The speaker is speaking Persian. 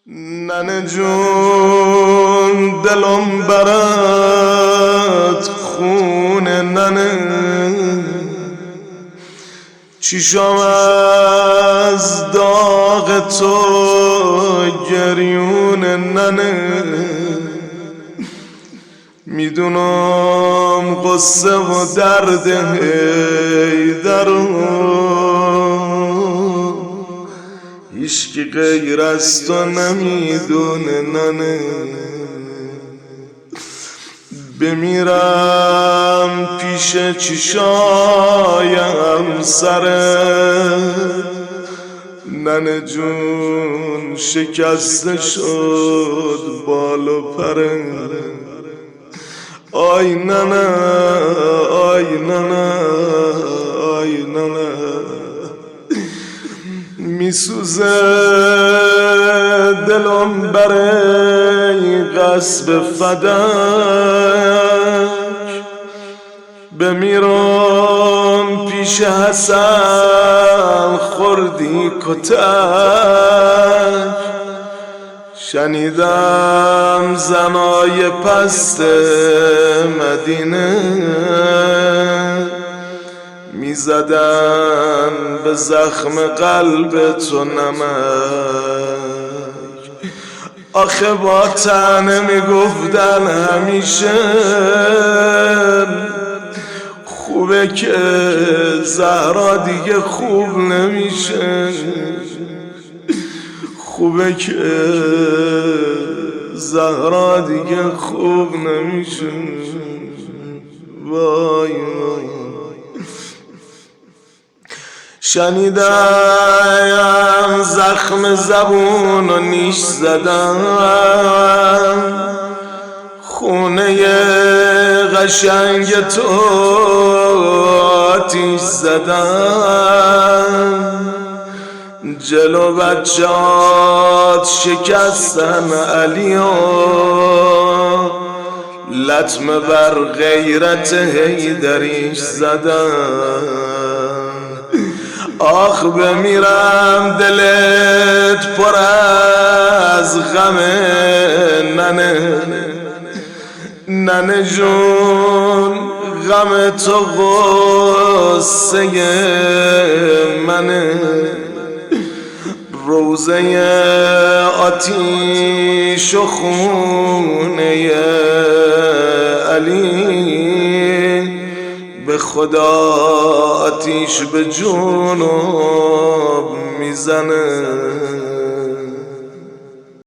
ننه جون دلم برات خونه ننه، چیشم از داغ تو گریونه ننه. میدونم قصه و درد حیدرو هیچکی غیر از تو نمیدونه ننه. بمیرم پیش چشایم سره، ننه جون شکسته شد بال و پره. آی ننه آی ننه آی ننه، میسوزه دلم برای غصب فدک، بمیرم پیش حسن خوردی کتک. شنیدم زنای پست مدینه میزدن به زخم قلب تو نمک. آخه با تنه میگفتن همیشه خوبه که زهرا دیگه خوب نمیشه، خوبه که زهرا دیگه خوب نمیشه. وای وای، شنیدم زخم زبون و نیش زدم، خونه قشنگ تو آتیش زدم، جلو بچهات شکستن علیو لطمه بر غیرت حیدریش زدن. آخ بمیرم دلت پر از غم ننه، ننه جون غم تو غصه منه. روزه آتیش و خونه علی، به خدا آتیش به جونم میزنه.